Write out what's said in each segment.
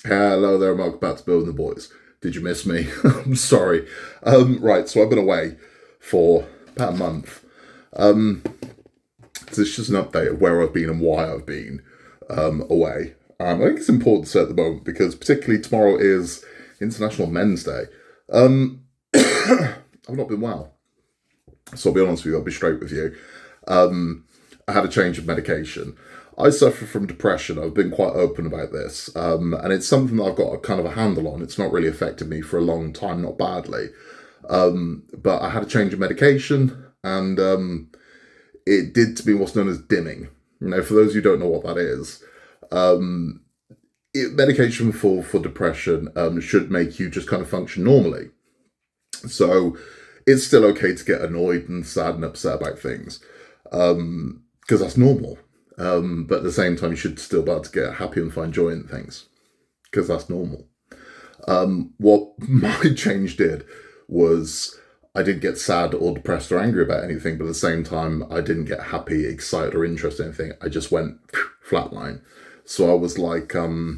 Hello there, Mark. Back to Building the Boys. Did you miss me? I'm sorry. Right, so I've been away for about a month. So it's just an update of where I've been and why I've been away. I think it's important to say at the moment because particularly tomorrow is International Men's Day. I've not been well. So I'll be honest with you, I'll be straight with you. I had a change of medication. I suffer from depression. I've been quite open about this. And it's something that I've got a kind of a handle on. It's not really affected me for a long time, not badly. But I had a change of medication and it did to me what's known as dimming. For those who don't know what that is, medication for depression should make you just kind of function normally. So it's still okay to get annoyed and sad and upset about things because that's normal. But at the same time, you should still be able to get happy and find joy in things because that's normal. What my change did was I didn't get sad or depressed or angry about anything, but at the same time, I didn't get happy, excited, or interested in anything. I just went flatline. So I was like a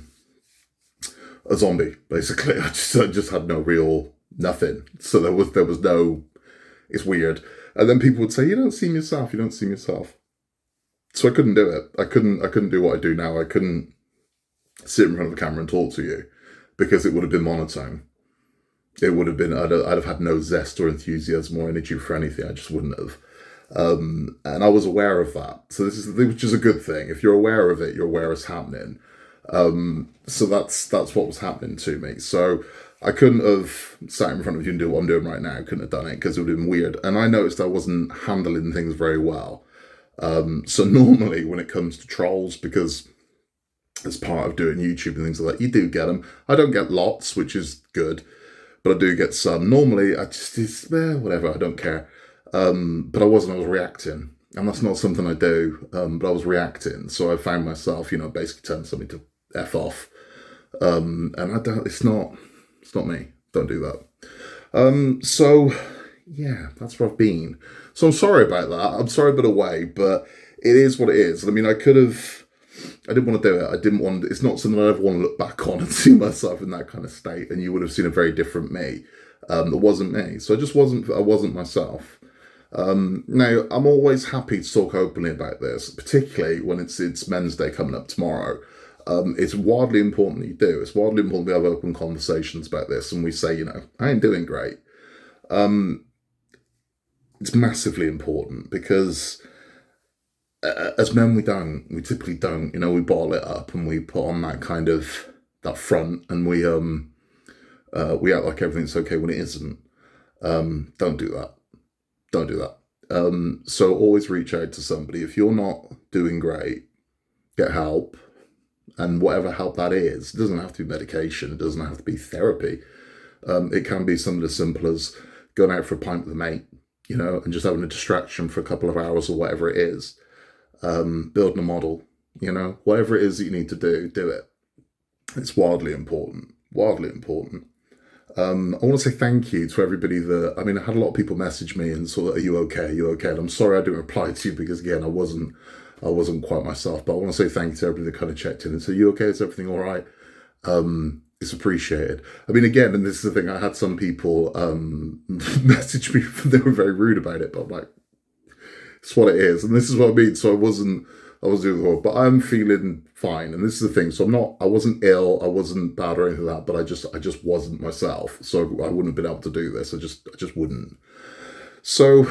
zombie, basically. I just had no real nothing. So there was no. It's weird. And then people would say, "You don't seem yourself. You don't seem yourself." So I couldn't do it. I couldn't do what I do now. I couldn't sit in front of a camera and talk to you because it would have been monotone. It would have been, I'd have had no zest or enthusiasm or energy for anything. I just wouldn't have. And I was aware of that. So which is a good thing. If you're aware of it, you're aware it's happening. So that's what was happening to me. So I couldn't have sat in front of you and do what I'm doing right now. I couldn't have done it because it would have been weird. And I noticed I wasn't handling things very well. So normally when it comes to trolls, because as part of doing YouTube and things like that, you do get them. I don't get lots, which is good, but I do get some. Normally it's whatever, I don't care. But I was reacting, and that's not something I do, but I was reacting. So I found myself, basically telling somebody to F off. And it's not me. Don't do that. So yeah, that's where I've been. So I'm sorry about that. I'm sorry I've been away, but it is what it is. I mean, I didn't want to do it. I didn't want, it's not something I ever want to look back on and see myself in that kind of state. And you would have seen a very different me. That wasn't me. So I wasn't myself. Now, I'm always happy to talk openly about this, particularly when it's Men's Day coming up tomorrow. It's wildly important that you do. It's wildly important we have open conversations about this and we say, I ain't doing great. It's massively important because as men, we typically don't, we bottle it up and we put on that kind of, that front and we act like everything's okay when it isn't. Don't do that. Don't do that. So always reach out to somebody. If you're not doing great, get help. And whatever help that is, it doesn't have to be medication. It doesn't have to be therapy. It can be something as simple as going out for a pint with a mate, and just having a distraction for a couple of hours or whatever it is. Building a model, whatever it is that you need to do it. It's wildly important. Wildly important. I want to say thank you to everybody I had a lot of people message me and sort of, are you okay? Are you okay? And I'm sorry I didn't reply to you because again, I wasn't quite myself, but I want to say thank you to everybody that kind of checked in and said, you okay? Is everything all right? It's appreciated. Again, and this is the thing, I had some people message me, they were very rude about it, but I'm like, it's what it is. And this is what I mean. So I wasn't doing the whole, but I'm feeling fine. And this is the thing. So I wasn't ill. I wasn't bad or anything like that, but I just wasn't myself. So I wouldn't have been able to do this. I just wouldn't. So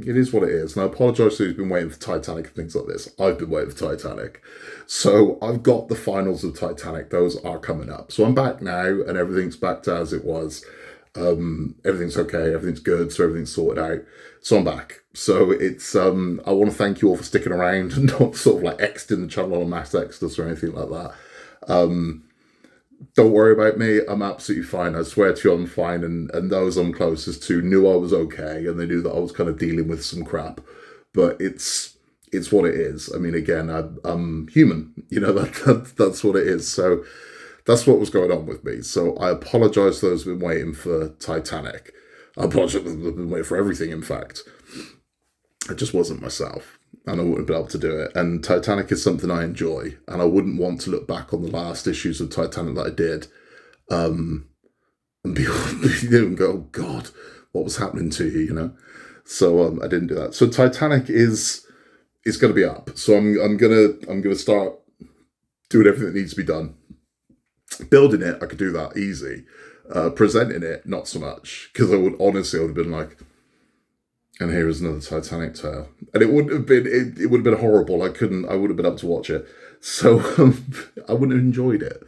it is what it is. And I apologise to who's been waiting for Titanic and things like this. I've been waiting for Titanic. So I've got the finals of Titanic. Those are coming up. So I'm back now and everything's back to as it was. Everything's okay. Everything's good. So everything's sorted out. So I'm back. So it's, I want to thank you all for sticking around and not sort of like exiting the channel on mass exodus or anything like that. Don't worry about me. I'm absolutely fine. I swear to you, I'm fine. And those I'm closest to knew I was okay. And they knew that I was kind of dealing with some crap, but it's what it is. Again, I'm human, that's what it is. So that's what was going on with me. So I apologise to those who've been waiting for Titanic. I apologise to those who've been waiting for everything, in fact. I just wasn't myself. and I wouldn't be able to do it. And Titanic is something I enjoy, and I wouldn't want to look back on the last issues of Titanic that I did, and be and go, oh God, what was happening to you, you know? So I didn't do that. So Titanic is going to be up. So I'm gonna start doing everything that needs to be done. Building it, I could do that easy. Presenting it, not so much, because I would have been like, and here is another Titanic tale, and it wouldn't have been. It would have been horrible. I wouldn't have been able to watch it, so I wouldn't have enjoyed it.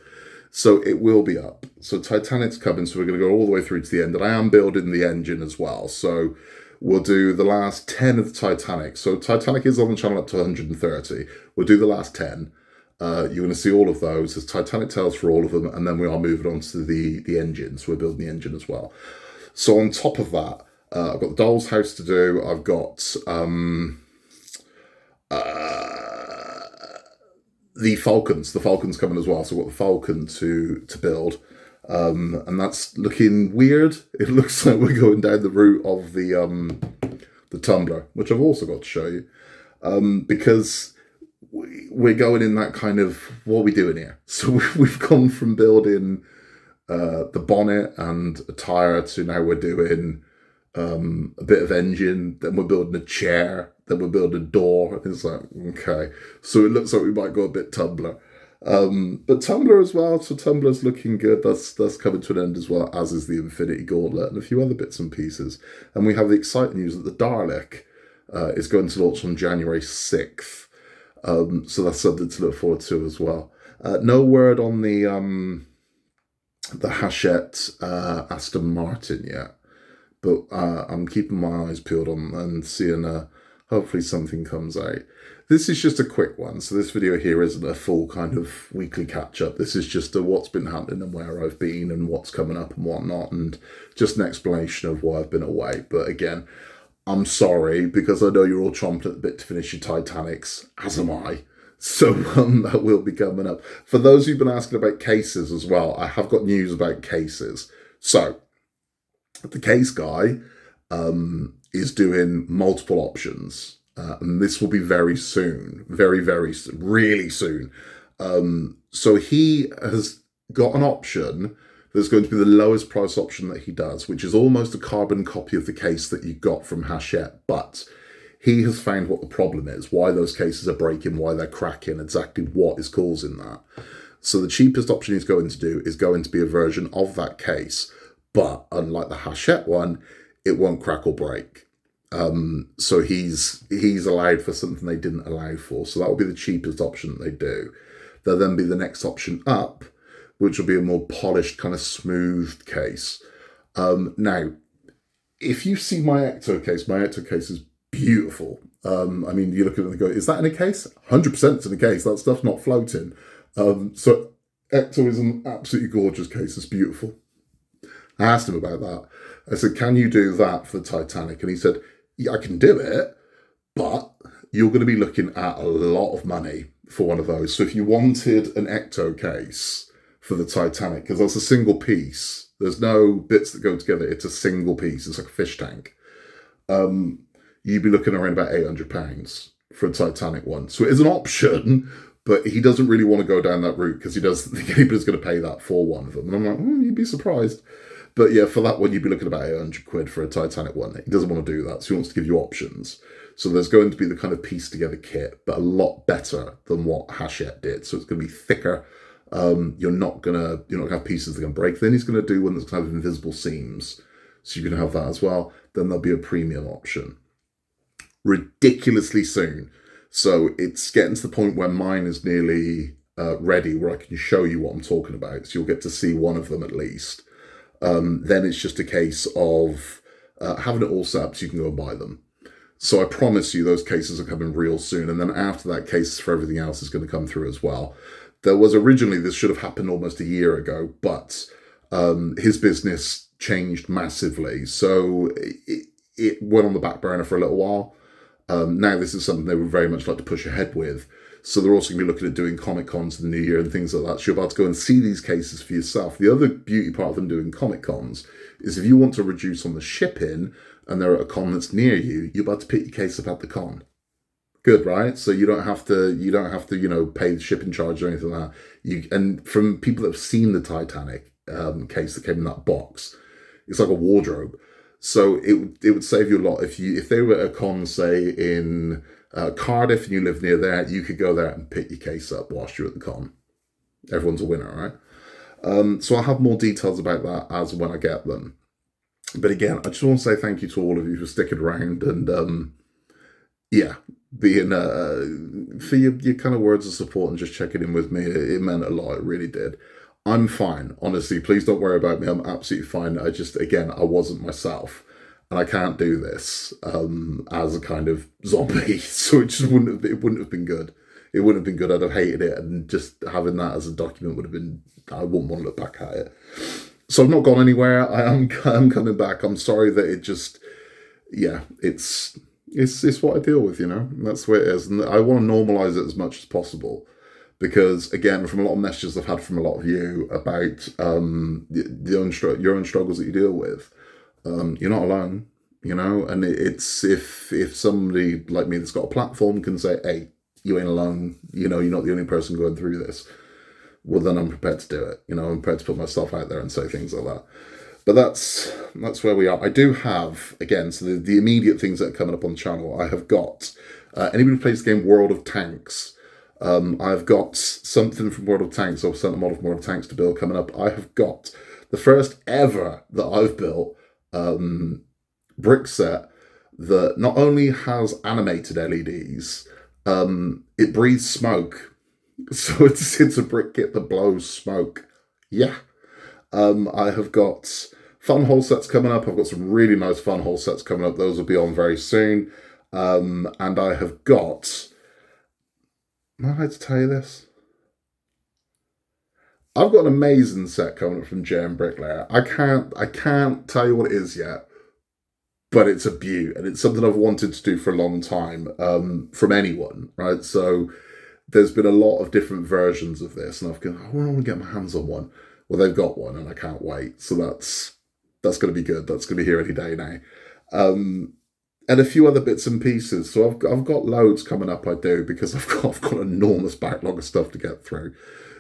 So it will be up. So Titanic's coming. So we're going to go all the way through to the end, and I am building the engine as well. So we'll do the last 10 of the Titanic. So Titanic is on the channel up to 130. We'll do the last 10. You're going to see all of those. There's Titanic tales for all of them, and then we are moving on to the engine. So we're building the engine as well. So on top of that, I've got the Doll's House to do. I've got the Falcons. The Falcon's coming as well. So I've got the Falcon to build. And that's looking weird. It looks like we're going down the route of the Tumbler, which I've also got to show you. Because we're going in that kind of, what are we doing here? So we've gone from building the bonnet and a tyre to now we're doing a bit of engine, then we're building a chair, then we're building a door. It's like, okay. So it looks like we might go a bit Tumbler. But Tumbler as well, so Tumbler's looking good. That's coming to an end as well, as is the Infinity Gauntlet and a few other bits and pieces. And we have the exciting news that the Dalek is going to launch on January 6th. So that's something to look forward to as well. No word on the Hachette Aston Martin yet, but I'm keeping my eyes peeled on and seeing hopefully something comes out. This is just a quick one, so this video here isn't a full kind of weekly catch-up. This is just what's been happening and where I've been and what's coming up and whatnot, and just an explanation of why I've been away. But again, I'm sorry, because I know you're all chomping at the bit to finish your Titanics, as am I. So that will be coming up. For those who've been asking about cases as well, I have got news about cases. So, the case guy is doing multiple options. And this will be very soon. Very, very soon. Really soon. So he has got an option that's going to be the lowest price option that he does, which is almost a carbon copy of the case that you got from Hachette. But he has found what the problem is, why those cases are breaking, why they're cracking, exactly what is causing that. So the cheapest option he's going to do is going to be a version of that case. But unlike the Hachette one, it won't crack or break. So he's allowed for something they didn't allow for. So that will be the cheapest option that they do. There'll then be the next option up, which will be a more polished, kind of smooth case. Now, if you see my Ecto case is beautiful. I mean, you look at it and go, is that in a case? 100% in a case. That stuff's not floating. So Ecto is an absolutely gorgeous case. It's beautiful. I asked him about that. I said, can you do that for the Titanic? And he said, yeah, I can do it, but you're going to be looking at a lot of money for one of those. So if you wanted an Ecto case for the Titanic, because that's a single piece, there's no bits that go together, it's a single piece, it's like a fish tank, you'd be looking around about £800 for a Titanic one. So it is an option, but he doesn't really want to go down that route because he doesn't think anybody's going to pay that for one of them. And I'm like, you'd be surprised. But yeah, for that one, you'd be looking about £800 for a Titanic one. He doesn't want to do that, so he wants to give you options. So there's going to be the kind of piece together kit, but a lot better than what Hachette did. So it's going to be thicker. You're not going to have pieces that can break. Then he's going to do one that's going to have invisible seams. So you're going to have that as well. Then there'll be a premium option. Ridiculously soon. So it's getting to the point where mine is nearly ready, where I can show you what I'm talking about. So you'll get to see one of them at least. Then it's just a case of having it all set up so you can go and buy them. So I promise you those cases are coming real soon. And then after that, cases for everything else is going to come through as well. There was originally, this should have happened almost a year ago, but his business changed massively. So it went on the back burner for a little while. Now this is something they would very much like to push ahead with. So they're also going to be looking at doing Comic Cons in the new year and things like that. So you're about to go and see these cases for yourself. The other beauty part of them doing Comic Cons is if you want to reduce on the shipping and they're at a con that's near you, you're about to pick your case up at the con. Good, right? So you don't have to pay the shipping charge or anything like that. And from people that have seen the Titanic case that came in that box, it's like a wardrobe. So it would save you a lot if they were at a con, say in Cardiff, and you live near there, you could go there and pick your case up whilst you're at the con. Everyone's a winner, right? So I'll have more details about that as when I get them. But again, I just want to say thank you to all of you for sticking around and being for your kind of words of support and just checking in with me. It meant a lot. It really did. I'm fine, honestly. Please don't worry about me. I'm absolutely fine. I wasn't myself, and I can't do this as a kind of zombie. So it wouldn't have been good. It wouldn't have been good. I'd have hated it, and just having that as a document would have been. I wouldn't want to look back at it. So I've not gone anywhere. I'm coming back. I'm sorry that it just, it's what I deal with. That's where it is, and I want to normalize it as much as possible. Because again, from a lot of messages I've had from a lot of you about your own struggles that you deal with, you're not alone, And it's if somebody like me that's got a platform can say, "Hey, you ain't alone," you're not the only person going through this. Well, then I'm prepared to do it. I'm prepared to put myself out there and say things like that. But that's where we are. I do have, again, so the immediate things that are coming up on the channel. I have got anybody who plays the game World of Tanks. I've got something from World of Tanks, or sent a model from World of Tanks to build coming up. I have got the first ever that I've built brick set that not only has animated LEDs, it breathes smoke. So it's a brick kit that blows smoke. Yeah. I have got fun hole sets coming up. I've got some really nice fun hole sets coming up. Those will be on very soon. And I have got... Am I allowed to tell you this? I've got an amazing set coming up from JM Bricklayer. I can't tell you what it is yet, but it's a beaut, and it's something I've wanted to do for a long time, from anyone, right? So there's been a lot of different versions of this, and I've gone, I want to get my hands on one. Well, they've got one, and I can't wait. So that's going to be good. That's going to be here any day now. And a few other bits and pieces. So I've got loads coming up. I do, because I've got an enormous backlog of stuff to get through.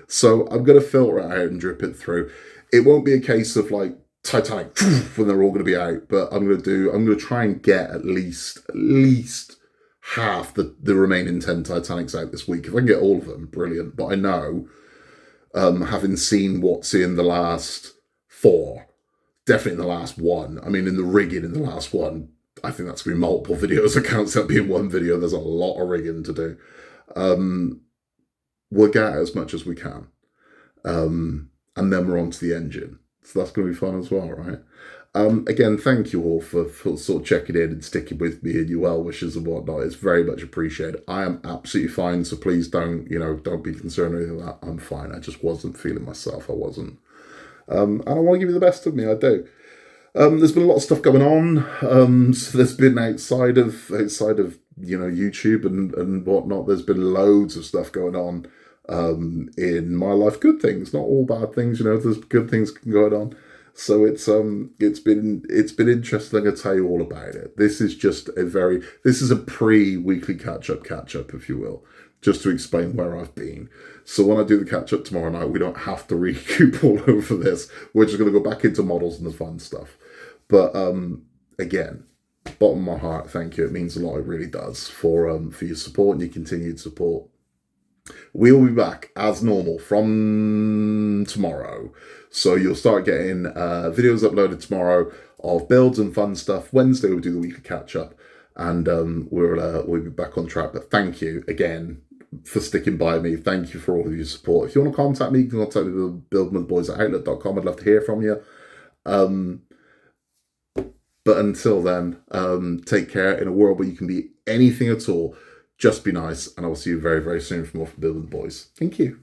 So I'm going to filter it out and drip it through. It won't be a case of like Titanic when they're all going to be out, but I'm going to try and get at least half the remaining 10 Titanics out this week. If I can get all of them, brilliant. But I know, having seen what's in the last 4, definitely in the last 1. I mean, in the rigging in the last 1. I think that's going to be multiple videos. I can't see that being one video. There's a lot of rigging to do. We'll get as much as we can. And then we're on to the engine. So that's going to be fun as well, right? Again, thank you all for sort of checking in and sticking with me and your well wishes and whatnot. It's very much appreciated. I am absolutely fine. So please don't be concerned or anything like that. I'm fine. I just wasn't feeling myself. I wasn't. And I want to give you the best of me. I do. There's been a lot of stuff going on. So there's been outside of YouTube and whatnot. There's been loads of stuff going on in my life. Good things, not all bad things. There's good things going on. So it's been interesting. I'm gonna tell you all about it. This is a pre-weekly catch up, if you will, just to explain where I've been. So when I do the catch up tomorrow night, we don't have to recoup all over this. We're just gonna go back into models and the fun stuff. But again, bottom of my heart, thank you. It means a lot. It really does for your support and your continued support. We'll be back as normal from tomorrow. So you'll start getting videos uploaded tomorrow of builds and fun stuff. Wednesday we'll do the weekly catch up, and we'll be back on track. But thank you again for sticking by me. Thank you for all of your support. If you want to contact me, you can contact me at buildwithboys@outlook.com. I'd love to hear from you. But until then, take care. In a world where you can be anything at all, just be nice, and I'll see you very, very soon from Building with the Boys. Thank you.